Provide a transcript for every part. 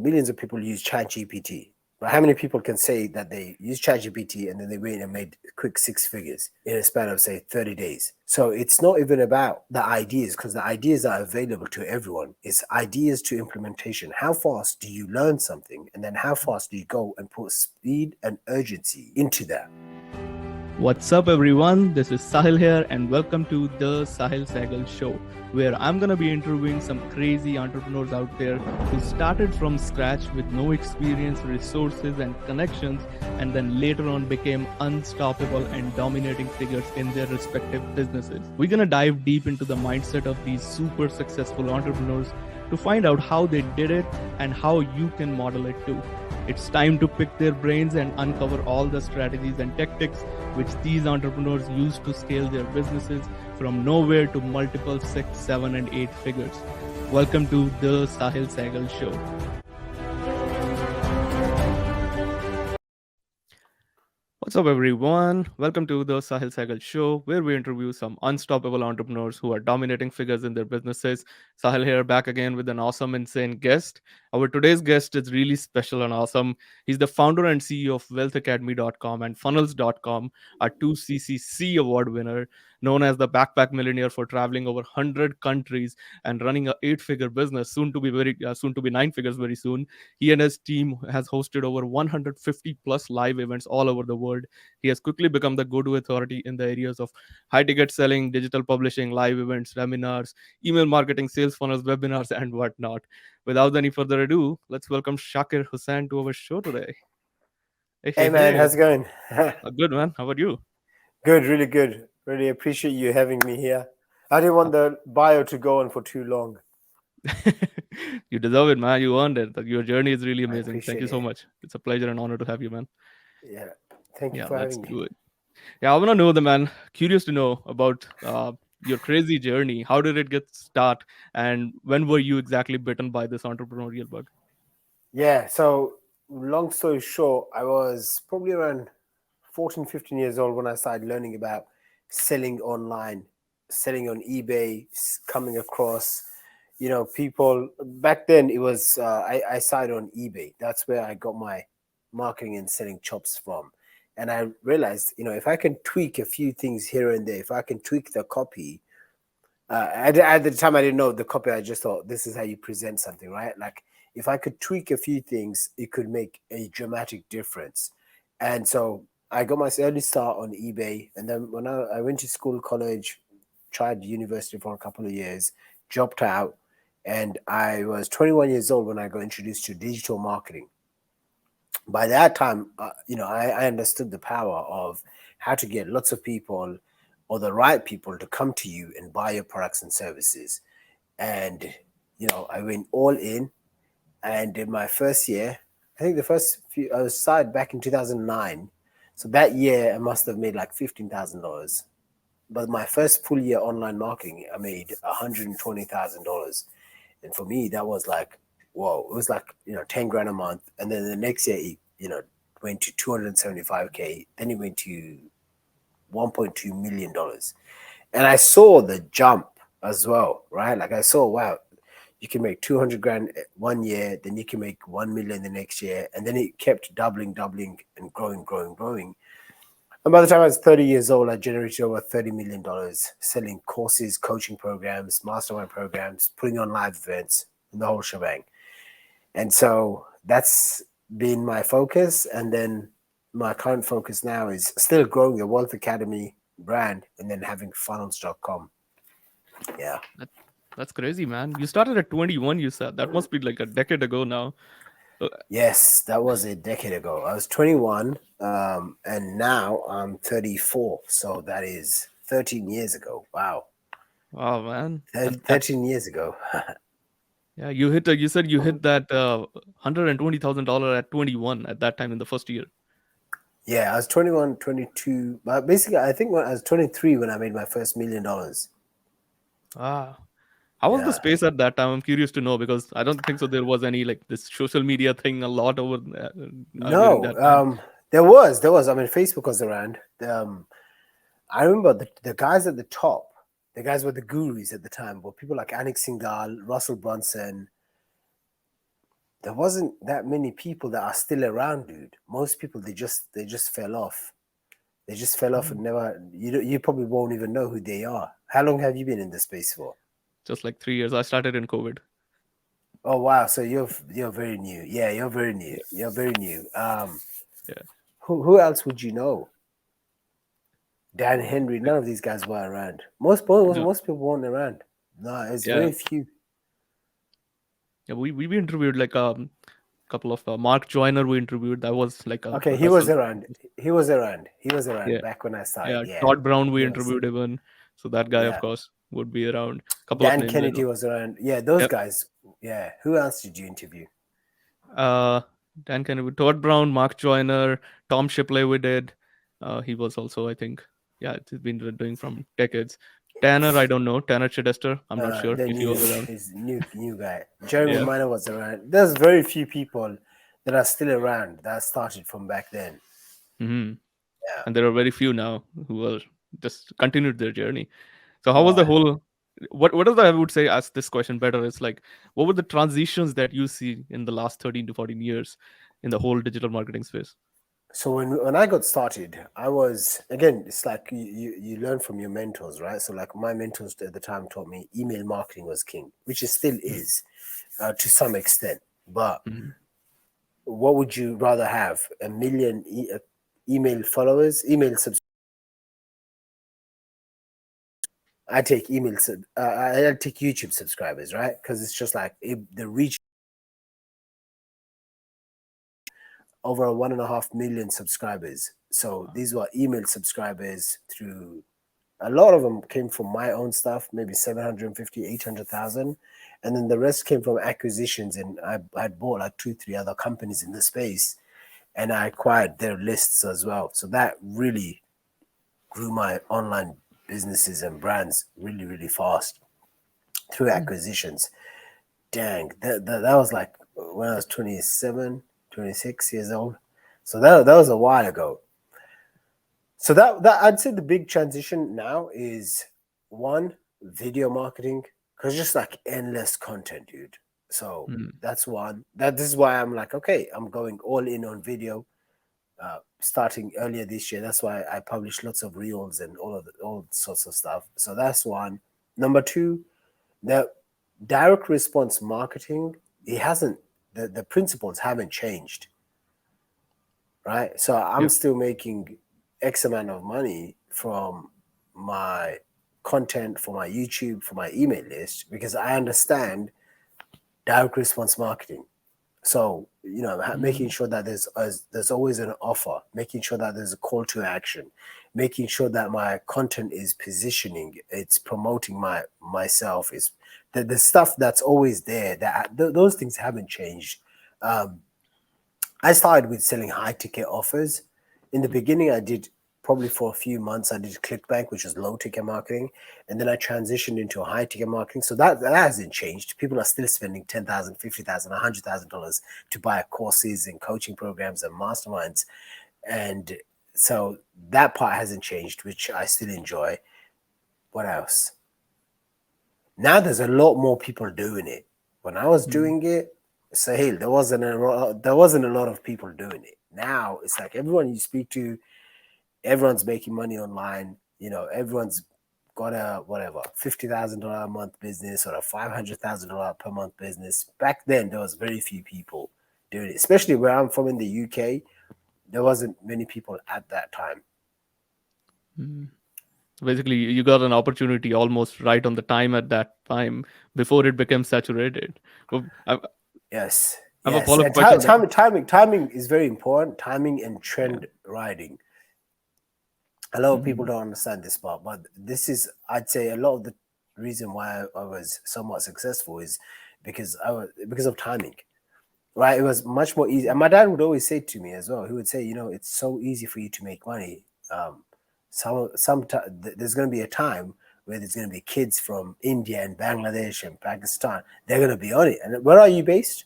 millions of people use ChatGPT. But how many people can say that they use ChatGPT and then they went and made quick six figures in a span of, say, 30 days? So it's not even about the ideas, because the ideas are available to everyone. It's ideas to implementation. How fast do you learn something? And then how fast do you go and put speed and urgency into that? What's up, everyone? This is Sahil here, and welcome to the Sahil Sehgal Show, where I'm gonna be interviewing some crazy entrepreneurs out there who started from scratch with no experience, resources, and connections, and then later on became unstoppable and dominating figures in their respective businesses. We're gonna dive deep into the mindset of these super successful entrepreneurs to find out how they did it and how you can model it too. It's time to pick their brains and uncover all the strategies and tactics which these entrepreneurs use to scale their businesses from nowhere to multiple 6, 7, and 8 figures. Welcome to the Sahil Sehgal Show. What's up, everyone? Welcome to the Sahil Sehgal Show, where we interview some unstoppable entrepreneurs who are dominating figures in their businesses. Sahil here, back again with an awesome, insane guest. Our today's guest is really special and awesome. He's the founder and CEO of wealthacademy.com and funnels.com, a 2CCC award winner, known as the Backpack Millionaire for traveling over 100 countries and running a 8-figure business, soon to be 9 figures very soon. He and his team has hosted over 150 plus live events all over the world. He has quickly become the go-to authority in the areas of high-ticket selling, digital publishing, live events, seminars, email marketing, sales funnels, webinars, and whatnot. Without any further ado, let's welcome Shaqir Hussyin to our show today. Hey man, how's it going? Good, man. How about you? Good, really good. Really appreciate you having me here. I didn't want the bio to go on for too long. You deserve it, man. You earned it. Your journey is really I amazing. Thank appreciate you so it. much. It's a pleasure and honor to have you, man. Yeah, thank you Yeah, for let's having me. do it. Yeah, I want to know curious to know about your crazy journey. How did it get start, and when were you exactly bitten by this entrepreneurial bug? Yeah, so long story short, I was probably around 14, 15 years old when I started learning about selling online, selling on eBay, coming across, people. Back then it was, I started on eBay. That's where I got my marketing and selling chops from. And I realized, if I can tweak a few things here and there, if I can tweak the copy, at the time I didn't know the copy. I just thought this is how you present something, right? Like if I could tweak a few things, it could make a dramatic difference. And so I got my early start on eBay. And then when I went to school, college, tried university for a couple of years, dropped out, and I was 21 years old when I got introduced to digital marketing. By that time, I understood the power of how to get lots of people or the right people to come to you and buy your products and services. And, I went all in. And in my first year, I think the first few, I was started back in 2009. So that year, I must have made like $15,000. But my first full year online marketing, I made $120,000. And for me, that was like, whoa, it was like, 10 grand a month. And then the next year, it went to 275K. Then it went to $1.2 million. And I saw the jump as well, right? Like I saw, wow, you can make 200 grand 1 year, then you can make 1 million the next year. And then it kept doubling, and growing. And by the time I was 30 years old, I generated over $30 million selling courses, coaching programs, mastermind programs, putting on live events, and the whole shebang. And so that's been my focus. And then my current focus now is still growing the Wealth Academy brand and then having funnels.com. Yeah. That's crazy, man. You started at 21, you said. That must be like a decade ago now. Yes, that was a decade ago. I was 21, and now I'm 34. So that is 13 years ago. Wow. Wow, man. 13 years ago. Yeah, you said you hit that $120,000 at 21 at that time in the first year. Yeah, I was 21, 22. But basically, I think when I was 23 when I made my first $1 million. Ah. How was the space at that time? I'm curious to know because I don't think so there was any like this social media thing a lot over during that time. No, there was. I mean, Facebook was around. I remember the guys at the top, the guys were the gurus at the time, were people like Anik Singhal, Russell Brunson. there wasn't that many people that are still around, dude. Most people they just fell off. They just fell off Mm. and never. You probably won't even know who they are. How long have you been in the space for? Just like 3 years. I started in COVID. Oh wow, so you're very new. Yeah, you're very new. Yeah. You're very new. Yeah. Who else would you know? Dan Henry. None of these guys were around. No. Most people weren't around. No, it's Yeah. very few. Yeah. We interviewed like couple of Mark Joyner we interviewed. That was like a Okay, he was wrestle. around. He was around. He was Yeah. around back when I started. Yeah. Yeah, Todd Brown we he was. interviewed even. So that guy of Yeah, course would be around. Couple of Dan names I Kennedy know. was around. Yeah, those Yep. guys. Yeah, who else did you interview? Uh, Dan Kennedy, Todd Brown, Mark Joyner, Tom Shipley. We did. He was also, I think, yeah, it's been doing from decades. Tanner, I don't know. Tanner Chidester, I'm not sure The if he new, was around. his new guy. Jeremy Yeah. Minor was around. There's very few people that are still around that started from back then. Hmm. Yeah. And there are very few now who are just continued their journey. So how was Oh, the whole? What is the, I would say, ask this question better is like, what were the transitions that you see in the last 13 to 14 years in the whole digital marketing space? so when I got started, I was again. It's like you learn from your mentors, right? So like my mentors at the time taught me email marketing was king, which it still is to some extent. But Mm-hmm. what would you rather have? A million email followers, email subs. I take I take YouTube subscribers, right? Because it's just like the reach over 1.5 million subscribers. So these were email subscribers through a lot of them came from my own stuff, maybe 750, 800,000. And then the rest came from acquisitions. And I'd bought like two, three other companies in the space and I acquired their lists as well. So that really grew my online businesses and brands really, really fast through acquisitions. Dang, that was like when I was 27, 26 years old. So that was a while ago. So that I'd say the big transition now is one, video marketing, because just like endless content, dude. So Mm-hmm. that's one. That this is why I'm like, okay, I'm going all in on video. Starting earlier this year, that's why I published lots of reels and all sorts of stuff. So that's one. Number two, the direct response marketing. It hasn't the principles haven't changed, right? So I'm Yep. still making X amount of money from my content, for my YouTube, for my email list, because I understand direct response marketing. So making Mm-hmm. sure that there's always an offer, making sure that there's a call to action, making sure that my content is positioning, it's promoting myself, is the stuff that's always there. Those things haven't changed. Um, I started with selling high ticket offers. In the beginning, I did probably for a few months, I did ClickBank, which was low ticket marketing. And then I transitioned into a high ticket marketing. So that hasn't changed. People are still spending $10,000, $50,000, $100,000 to buy courses and coaching programs and masterminds. And so that part hasn't changed, which I still enjoy. What else? Now there's a lot more people doing it. When I was Mm-hmm. doing it, Sahil, there wasn't a lot of people doing it. Now it's like everyone you speak to, everyone's making money online. Everyone's got a whatever $50,000 a month business or a $500,000 per month business. Back then, there was very few people doing it, especially where I'm from in the UK. There wasn't many people at that time. Basically, you got an opportunity almost right on the time at that time before it became saturated. Well, I Yes, have a yes, follow-up and question that. timing is very important. Timing and Yeah. trend riding. A lot of people Mhm. don't understand this part, but this is, I'd say, a lot of the reason why I was somewhat successful is because of timing. Right? It was much more easy, and my dad would always say to me as well. He would say, it's so easy for you to make money. There's going to be a time where there's going to be kids from India and Bangladesh and Pakistan. They're going to be on it. And where are you based?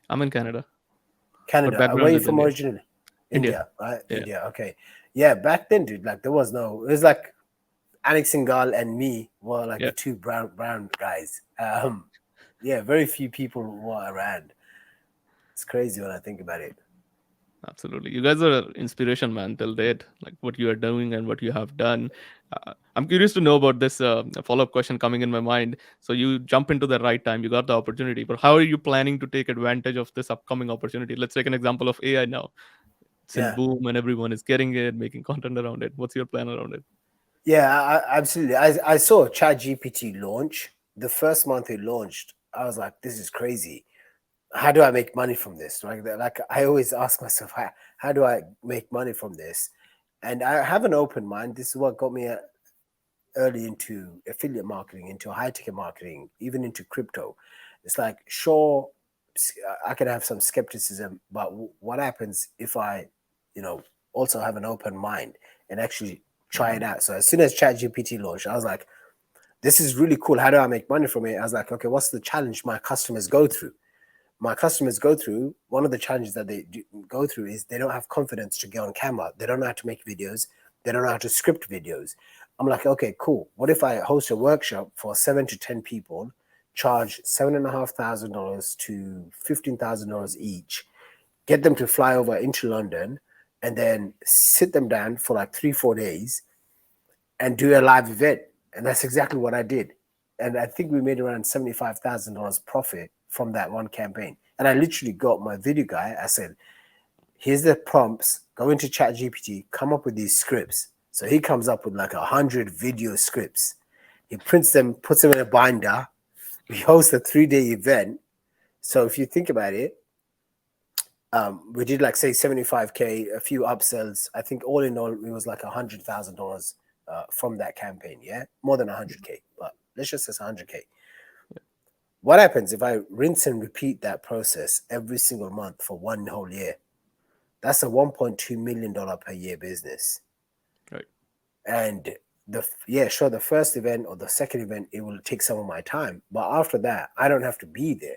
I'm in Canada, but Canada. Where are background you is from India. originally? India. India, right? Yeah. India. Okay. Yeah, back then, dude, like there was no. It was like Alex Singal and me were like Yeah. the two brown guys. Yeah, very few people were around. It's crazy when I think about it. Absolutely. You guys are inspiration, man, till date, like what you are doing and what you have done. I'm curious to know about this follow-up question coming in my mind. So you jump into the right time, you got the opportunity, but how are you planning to take advantage of this upcoming opportunity? Let's take an example of AI now. It's in Yeah. boom and everyone is getting it, making content around it. What's your plan around it? Yeah, absolutely. I saw ChatGPT launch. The first month it launched, I was like, this is crazy. How do I make money from this? Like I always ask myself, how do I make money from this? And I have an open mind. This is what got me early into affiliate marketing, into high ticket marketing, even into crypto. It's like, sure, I can have some skepticism, but what happens if I, you know, also have an open mind and actually try it Mhm. out? So as soon as ChatGPT launched, I was like, this is really cool. How do I make money from it? I was like, okay, what's the challenge my customers go through? My customers go through, one of the challenges that they go through is they don't have confidence to get on camera. They don't know how to make videos. They don't know how to script videos. I'm like, okay, cool. What if I host a workshop for 7 to 10 people, charge $7,500 to $15,000 each, get them to fly over into London, and then sit them down for like 3, 4 days and do a live event. And that's exactly what I did. And I think we made around $75,000 profit from that one campaign. And I literally got my video guy. I said, here's the prompts, go into ChatGPT, come up with these scripts. So he comes up with like 100 video scripts. He prints them, puts them in a binder. We host a 3 day event. So if you think about it, we did like say 75K, a few upsells. I think all in all, it was like $100,000 from that campaign. Yeah, more than 100K, but let's just say 100K. What happens if I rinse and repeat that process every single month for one whole year? That's a $1.2 million per year business. Right. And yeah, sure, the first event or the second event, it will take some of my time, but after that, I don't have to be there.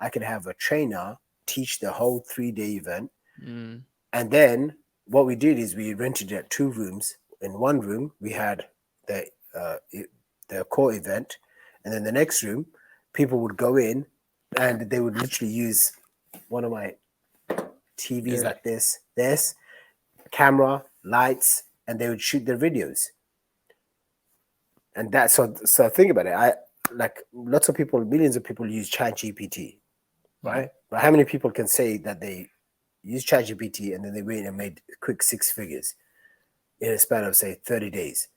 I can have a trainer teach the whole 3 day event. Mm. And then what we did is we rented out 2 rooms. In one room, we had the the core event, and then the next room, people would go in, and they would literally use one of my TVs Yeah. like this camera, lights, and they would shoot their videos. And that's so think about it. I like lots of people, millions of people use Chat GPT, Mm. right? But how many people can say that they use Chat GPT and then they went and made quick 6 figures in a span of say 30 days?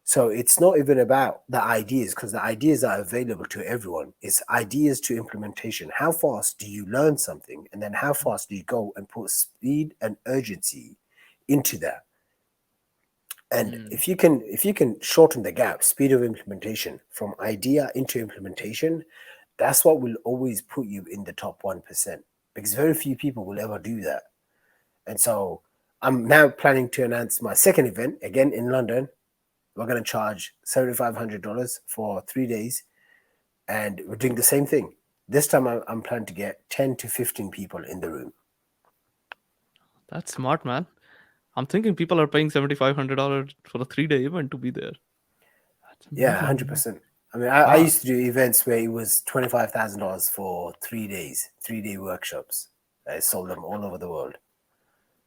So it's not even about the ideas because the ideas are available to everyone. It's ideas to implementation. How fast do you learn something? And then how fast do you go and put speed and urgency into that? And Mm. if you can shorten the gap, speed of implementation from idea into implementation, that's what will always put you in the top 1%, because very few people will ever do that. And so I'm now planning to announce my second event again in London. We're going to charge $7,500 for 3 days, and we're doing the same thing. This time I'm planning to get 10 to 15 people in the room. That's smart, man. I'm thinking people are paying $7,500 for a 3-day event to be there. That's Yeah, amazing, man. 100%. I mean, I Wow, used to do events where it was $25,000 for 3 days, 3 day workshops. I sold them all over the world.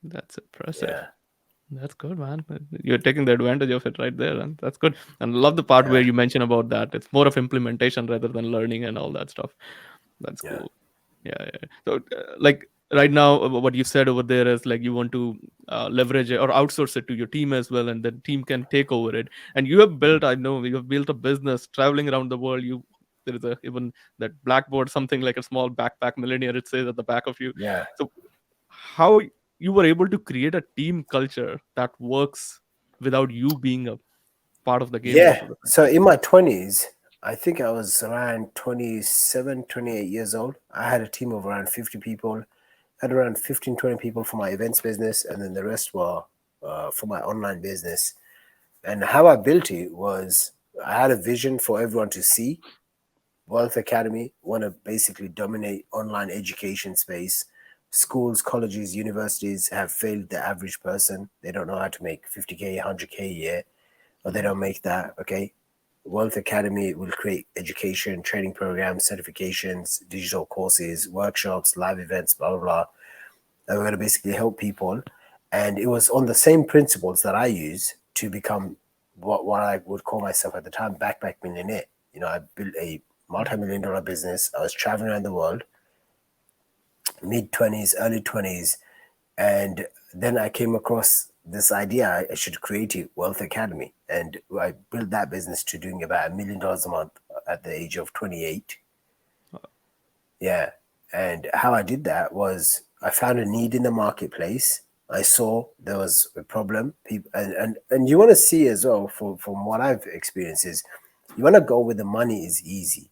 that's impressive. Yeah, That's good, man. You're taking the advantage of it right there, and that's good. And love the part where yeah, you mention about that. It's more of implementation rather than learning and all that stuff. That's yeah, cool. Yeah, yeah. So, like right now, what you said over there is like you want to leverage it or outsource it to your team as well, and the team can take over it. And you have built, I know, you have built a business traveling around the world. You there is a even that blackboard, something like a small backpack millionaire. It says at the back of you. yeah. So, how you were able to create a team culture that works without you being a part of the game Yeah. most of the time? So in my 20s, I think I was around 27, 28 years old. I had a team of around 50 people, had around 15, 20 people for my events business, and then the rest were for my online business. And how I built it was I had a vision for everyone to see. Wealth Academy want to basically dominate online education space. Schools, colleges, universities have failed the average person. They don't know how to make 50K, 100K a year, or they Mm. don't make that. Okay. Wealth Academy will create education, training programs, certifications, digital courses, workshops, live events, blah, blah, blah. And we're going to basically help people. And it was on the same principles that I use to become what I would call myself at the time, backpack millionaire. You know, I built a multi-million dollar business. I was traveling around the world, mid 20s, early 20s. And then I came across this idea I should create a wealth academy. And I built that business to doing about $1 million a month at the age of 28. Yeah. And how I did that was I found a need in the marketplace. I saw there was a problem. People and you want to see as well from what I've experienced is you want to go where the money is easy.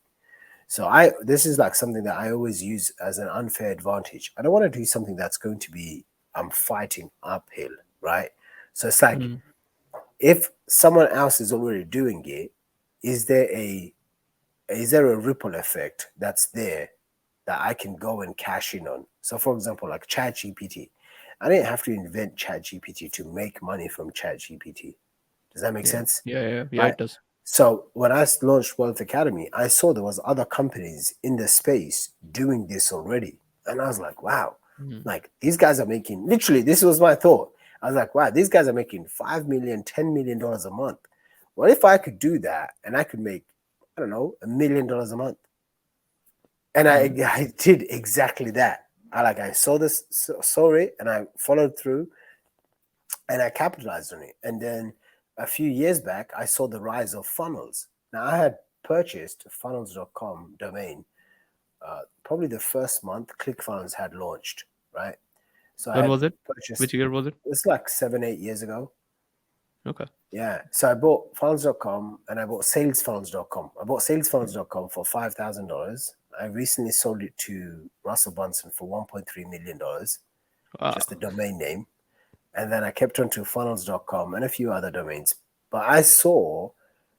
So this is like something that I always use as an unfair advantage. I don't want to do something that's going to be I'm fighting uphill, right? So it's like Mm. if someone else is already doing it, is there a ripple effect that's there that I can go and cash in on? So for example, like ChatGPT. I didn't have to invent ChatGPT to make money from ChatGPT. Does that make Yeah, sense? yeah, Right. it does. So when I launched Wealth Academy, I saw there was other companies in the space doing this already. And I was like, wow, Mm. like these guys are making literally, this was my thought. I was like, wow, these guys are making 5 million, $10 million a month. What if I could do that and I could make, I don't know, $1 million a month? And I, Mm. I did exactly that. I saw this, saw it, and I followed through and I capitalized on it. And then a few years back, I saw the rise of funnels. Now, I had purchased funnels.com domain probably the first month ClickFunnels had launched, right? So I When had was it? purchased, Which year was it? it's like 7, 8 years ago. Okay. Yeah. So I bought funnels.com and I bought salesfunnels.com. I bought salesfunnels.com for $5,000. I recently sold it to Russell Bunson for $1.3 million, just the Wow. domain name. And then I kept on to funnels.com and a few other domains. But I saw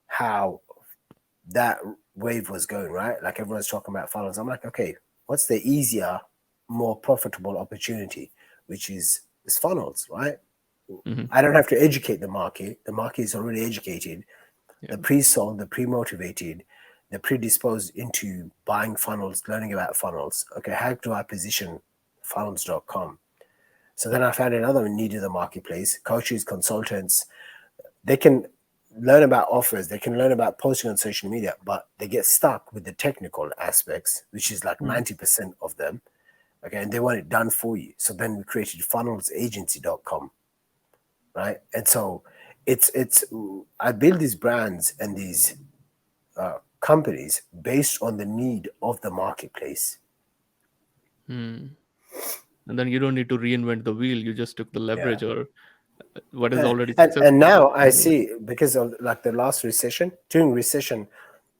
how that wave was going, right? Like everyone's talking about funnels. I'm like, okay, what's the easier, more profitable opportunity, which is funnels, right? Hmm. I don't have to educate the market. The market is already educated. Yeah. The pre-sold, the pre-motivated, the predisposed into buying funnels, learning about funnels. Okay, how do I position funnels.com? So then I found another need in the marketplace. Coaches, consultants, they can learn about offers, they can learn about posting on social media, but they get stuck with the technical aspects, which is like Mm. 90% of them. Okay, and they want it done for you. So then we created funnelsagency.com, right? And so it's I build these brands and these companies based on the need of the marketplace. Mm. And then you don't need to reinvent the wheel. You just took the Yeah. leverage or what is Yeah. already And successful. now I Mm. see because of like the last recession, during recession,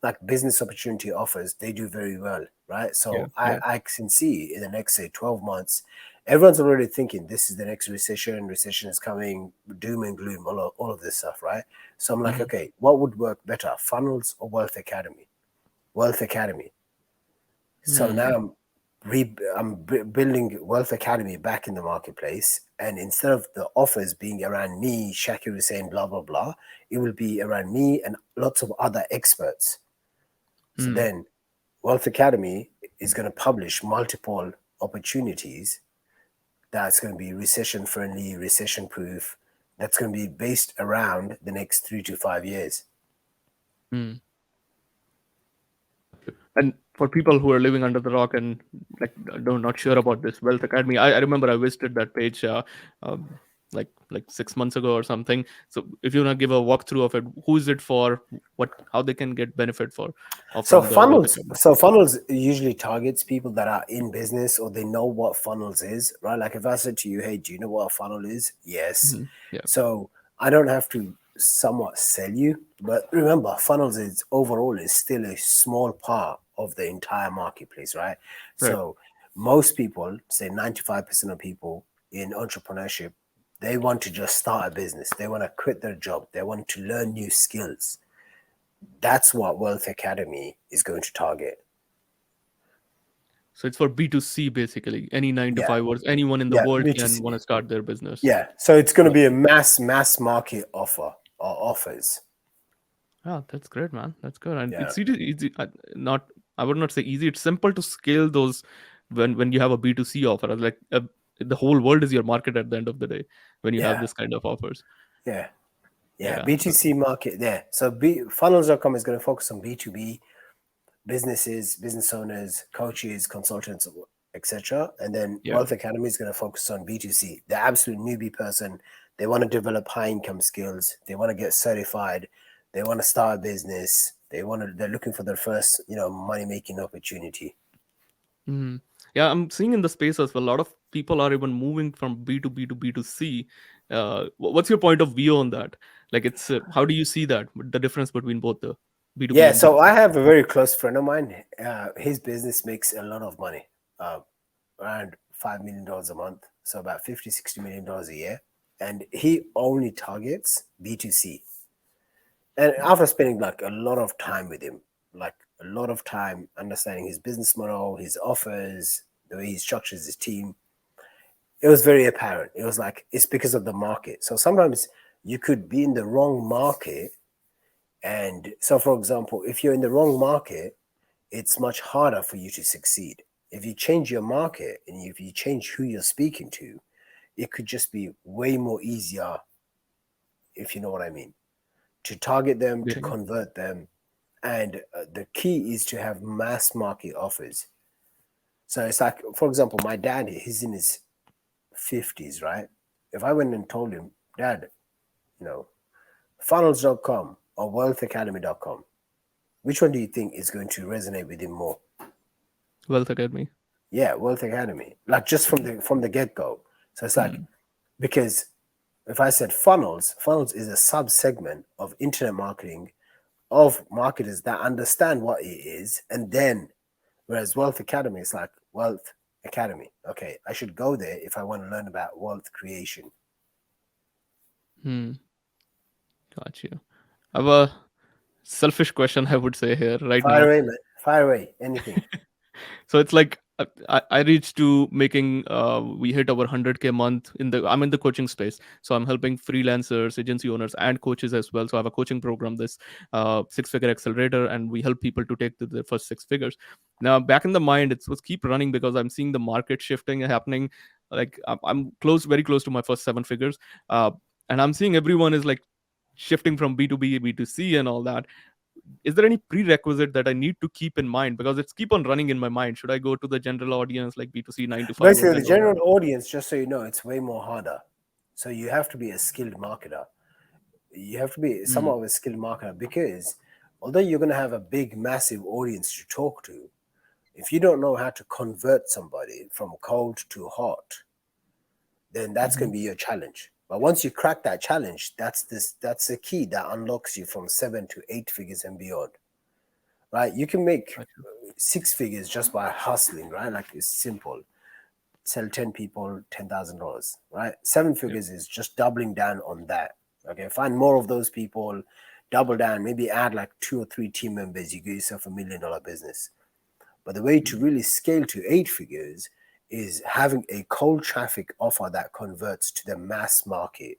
like business opportunity offers, they do very well, right? Yeah, So yeah. I can see in the next say 12 months, everyone's already thinking this is the next recession is coming, doom and gloom, all of this stuff, right? So I'm like, Hmm. okay, what would work better, funnels or Wealth Academy? Wealth Academy. So now Hmm. I'm building Wealth Academy back in the marketplace, and instead of the offers being around me, Shaqir Hussyin, blah blah blah, it will be around me and lots of other experts. So Hmm. then, Wealth Academy is going to publish multiple opportunities that's going to be recession friendly, recession proof. That's going to be based around the next 3 to 5 years. Hmm. And for people who are living under the rock and like don't not sure about this Wealth Academy, I remember I visited that page um, like 6 months ago or something. So if you want to give a walkthrough of it, who is it for? What how they can get benefit for So from the Wealth funnels, Academy? so funnels usually targets people that are in business or they know what funnels is, right? Like if I said to you, "Hey, do you know what a funnel is?" Yes. Hmm. Yeah. So I don't have to somewhat sell you, but remember, funnels is overall is still a small part of the entire marketplace, right? Right. So most people, say 95% of people in entrepreneurship, they want to just start a business. They want to quit their job. They want to learn new skills. That's what Wealth Academy is going to target. So it's for B2C basically. Any nine to Yeah, five words, anyone in the yeah, world can B2C. want to start their business. Yeah, so it's going to Uh, be a mass market offer or offers. Yeah, that's great, man. That's good, and Yeah. it's easy. Not, I would not say easy. It's simple to scale those when you have a B2C offer. Like the whole world is your market at the end of the day when you have Yeah. this kind of offers. Yeah. Yeah. Yeah, so B2C market there. So funnels.com is going to focus on B2B businesses, business owners, coaches, consultants, etc. And then yeah. Wealth Academy is going to focus on B2C, the absolute newbie person. They want to develop high income skills. They want to get certified. They want to start a business. They're looking for their first, money making opportunity. Mhm. Yeah, I'm seeing in the space as well. A lot of people are even moving from B2B to B2C. What's your point of view on that? Like, it's how do you see that the difference between both the B2B Yeah, and so B2C? I have a very close friend of mine. His business makes a lot of money, uh, around $5 million a month, so about 50, $60 million a year. And he only targets B2C. And after spending like a lot of time with him, like a lot of time understanding his business model, his offers, the way he structures his team, it was very apparent. It was like it's because of the market. So sometimes you could be in the wrong market. And so, for example, if you're in the wrong market, it's much harder for you to succeed. If you change your market and if you change who you're speaking to, it could just be way more easier, if you know what I mean, to target them, to Getting it. convert them. And the key is to have mass market offers. So it's like, for example, my dad, he's in his 50s, right? If I went and told him, Dad, you know, funnels.com or wealthacademy.com, which one do you think is going to resonate with him more? Wealth Academy. Yeah, Wealth Academy. Like just from the get-go. So it's like Mm. because if I said funnels is a sub-segment of internet marketing of marketers that understand what it is, and then whereas Wealth Academy is like Wealth Academy. Okay, I should go there if I want to learn about wealth creation. Hmm. Got you. I have a selfish question, I would say here right Fire now. away, man. Fire away. Anything. So it's like I reached to making we hit over 100K month in the I'm in the coaching space, so I'm helping freelancers, agency owners, and coaches as well. So I have a coaching program, this six figure accelerator, and we help people to take to their first six figures. Now back in the mind, it was keep running because I'm seeing the market shifting happening. Like I'm close, very close to my first seven figures, uh, and I'm seeing everyone is like shifting from B2B, B2C, and all that. Is there any prerequisite that I need to keep in mind? Because it's keep on running in my mind. Should I go to the general audience like B2C 9 to 5 or Basically, the general general market? audience, just so you know, it's way more harder. So you have to be a skilled marketer. You have to be Hmm. somewhat of a skilled marketer because although you're going to have a big, massive audience to talk to, if you don't know how to convert somebody from cold to hot, then that's Hmm. going to be your challenge. But once you crack that challenge, that's the key that unlocks you from 7 to 8 figures and beyond. Right? You can make Gotcha. 6 figures just by hustling, right? Like it's simple. Sell 10 people $10,000, right? Seven Yep. figures is just doubling down on that. Okay, find more of those people, double down, maybe add like 2 or 3 team members, you get yourself $1 million business. But the way to Hmm. really scale to 8 figures is having a cold traffic offer that converts to the mass market.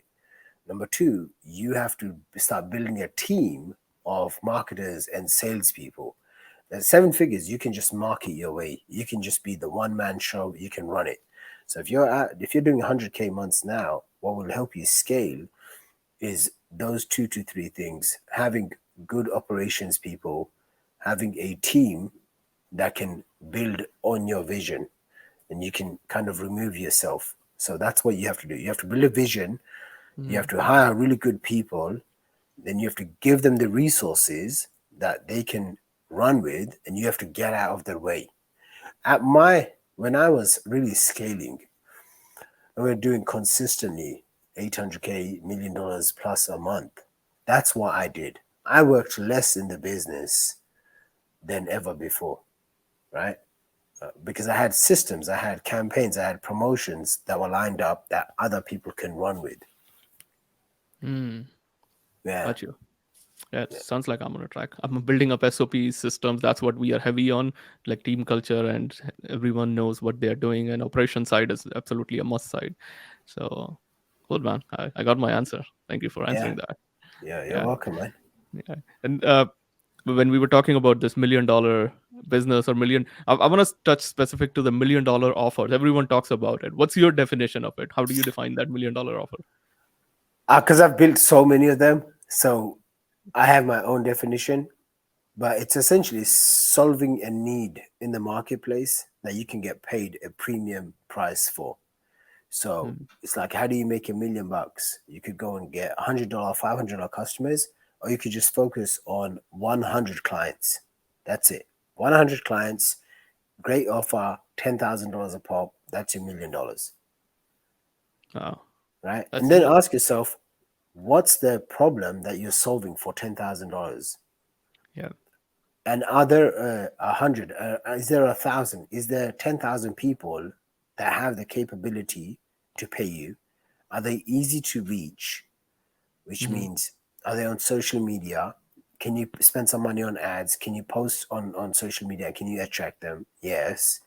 Number two, you have to start building a team of marketers and salespeople. At 7 figures, you can just market your way. You can just be the one man show. You can run it. So if you're doing 100K months now, what will help you scale is those 2 to 3 things: having good operations people, having a team that can build on your vision, and you can kind of remove yourself. So that's what you have to do. You have to build a vision. You have Hmm. to hire really good people. Then you have to give them the resources that they can run with, and you have to get out of their way. At my When I was really scaling, and we were doing consistently 800K $1 million plus a month. That's what I did. I worked less in the business than ever before, right? Because I had systems, I had campaigns, I had promotions that were lined up that other people can run with. Hmm. Yeah, Got you. Yeah, it yeah, sounds like I'm on a track. I'm building up SOP systems. That's what we are heavy on, like team culture, and everyone knows what they are doing. And operation side is absolutely a must side. So, cool, man. I got my answer. Thank you for yeah, answering that. yeah. You're Yeah. welcome, man. Yeah. And when we were talking about this $1 million business or million, I want to touch specific to the $1 million offers. Everyone talks about it. What's your definition of it? How do you define that $1 million offer? Because I've built so many of them, so I have my own definition. But it's essentially solving a need in the marketplace that you can get paid a premium price for. So Mm, it's like, how do you make $1 million? You could go and get $100, $500 customers, or you could just focus on 100 clients. That's it. 100 clients, great offer, $10,000 a pop. That's $1 million, wow, right? that's And then huge. ask yourself, what's the problem that you're solving for $10,000? Yeah. And are there 100? Is there 1,000? Is there 10,000 people that have the capability to pay you? Are they easy to reach? Which Hmm. means, are they on social media? Can you spend some money on ads? Can you post on social media? Can you attract them? Yes.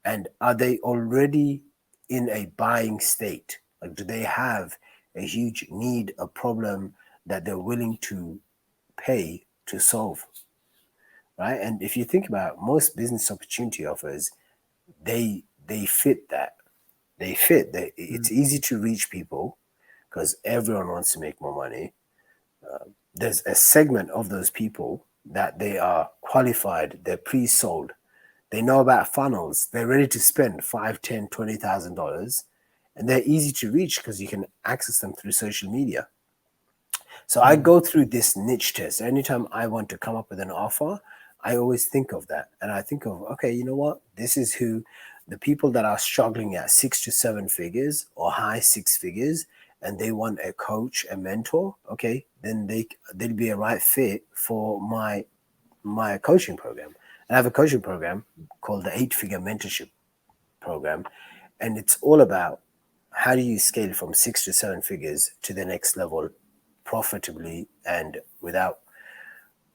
And are they already in a buying state? Like, do they have a huge need, a problem that they're willing to pay to solve? Right. And if you think about most business opportunity offers, they fit that. They fit that. Mm, It's easy to reach people because everyone wants to make more money. There's a segment of those people that they are qualified, they're pre-sold, they know about funnels, they're ready to spend 5, 10, $20,000, and they're easy to reach because you can access them through social media. So I mm, go through this niche test. Anytime I want to come up with an offer, I always think of that. And I think of, okay, you know what? This is who the people that are struggling at 6 to 7 figures or high 6 figures, and they want a coach, a mentor. Okay, then they'll be a right fit for my coaching program. And I have a coaching program called the 8 Figure Mentorship Program, and it's all about how do you scale from 6 to 7 figures to the next level profitably and without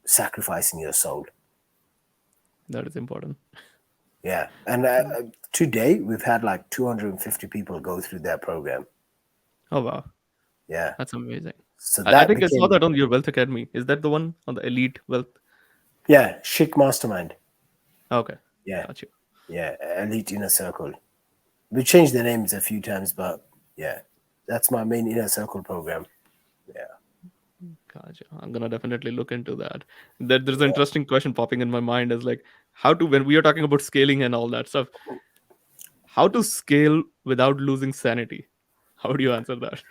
sacrificing your soul. that is important. Yeah. And today we've had like 250 people go through that program. Oh wow, Yeah. that's amazing. So I that think I saw became, that on your Wealth Academy. Is that the one on the Elite Wealth? yeah, Chic Mastermind. Okay, Yeah. got you. Yeah. Elite Inner Circle. We changed the names a few times, but yeah, that's my main inner circle program. Yeah. Gotcha. I'm gonna definitely look into that. There's an interesting question popping in my mind is like how to when we are talking about scaling and all that stuff, how to scale without losing sanity. How do you answer that?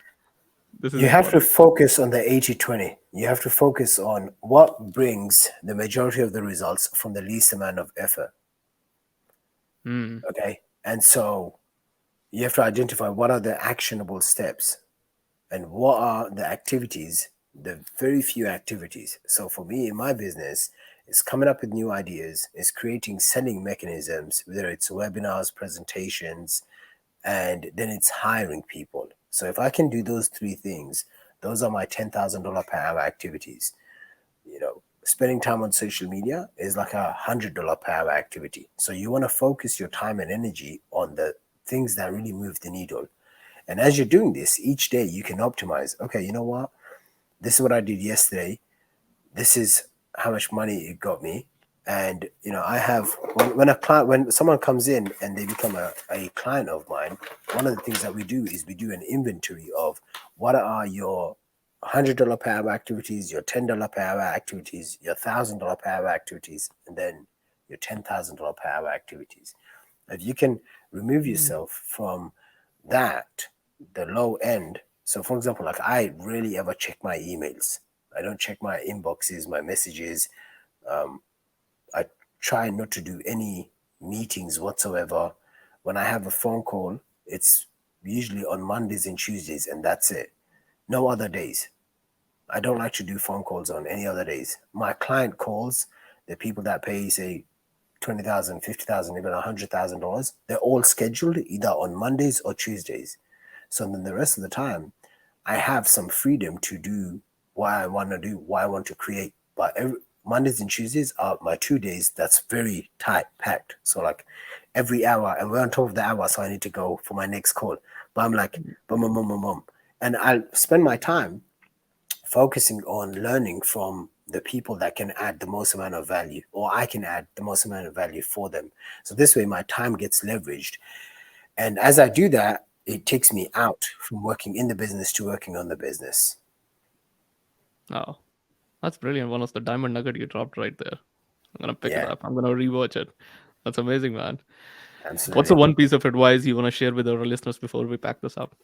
This is You have to important. focus on the 80/20. You have to focus on what brings the majority of the results from the least amount of effort. Hmm. Okay. And so you have to identify what are the actionable steps and what are the activities, the very few activities. So for me in my business, it's coming up with new ideas, it's creating selling mechanisms, whether it's webinars, presentations, and then it's hiring people. So if I can do those three things, those are my $10,000 per hour activities. Spending time on social media is like $100 per hour activity. So you want to focus your time and energy on the things that really move the needle. And as you're doing this each day, you can optimize. Okay, you know what? This is what I did yesterday. This is how much money it got me. And I have when someone comes in and they become a client of mine, one of the things that we do is we do an inventory of what are your $100 per hour activities, your $10 per hour activities, your $1,000 per hour activities, and then your $10,000 per hour activities. If you can remove Hmm. yourself from that, the low end. So, for example, like I rarely ever check my emails. I don't check my inboxes, my messages. Um, I try not to do any meetings whatsoever. When I have a phone call, it's usually on Mondays and Tuesdays, and that's it. No other days. I don't like to do phone calls on any other days. My client calls, the people that pay, say, 20,000, 50,000, even $100,000, they're all scheduled either on Mondays or Tuesdays. So then the rest of the time, I have some freedom to do what I want to do, what I want to create. But Mondays and Tuesdays are my 2 days that's very tight packed. So like every hour, and we're on top of the hour, so I need to go for my next call. But I'm like, boom, boom, boom, boom, boom. And I'll spend my time focusing on learning from the people that can add the most amount of value, or I can add the most amount of value for them. So this way my time gets leveraged. And as I do that, it takes me out from working in the business to working on the business. Oh, that's brilliant. One of the diamond nugget you dropped right there. I'm gonna pick it Yeah, up. I'm gonna rewatch it. That's amazing, man. What's the absolutely. one piece of advice you want to share with our listeners before we pack this up?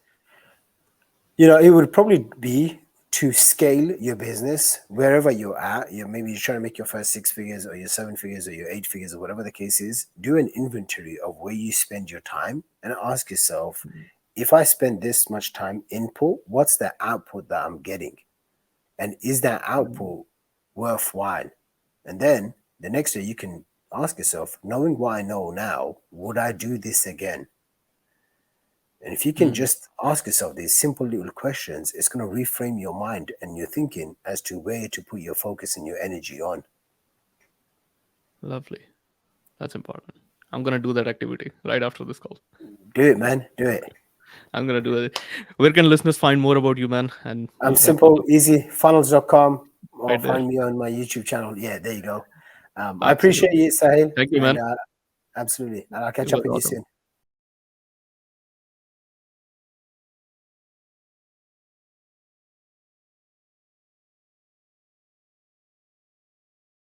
It would probably be to scale your business wherever you're at. Maybe you're trying to make your first 6 figures or your 7 figures or your 8 figures or whatever the case is. Do an inventory of where you spend your time and ask yourself, if I spend this much time input, what's the output that I'm getting? And is that output worthwhile? And then the next day you can ask yourself, knowing what I know now, would I do this again? And if you can Mm, just ask yourself these simple little questions, it's going to reframe your mind and your thinking as to where to put your focus and your energy on. lovely. That's important. I'm gonna do that activity right after this call. Do it, man. Do it. I'm gonna do it. Where can listeners find more about you, man? And I'm we'll wrap this simple, up easy, funnels.com, or right there. find me on my YouTube channel. Yeah, there you go. I appreciate Absolutely. you, Sahil. Thank you, And man. absolutely. And I'll It catch up was with you awesome. soon.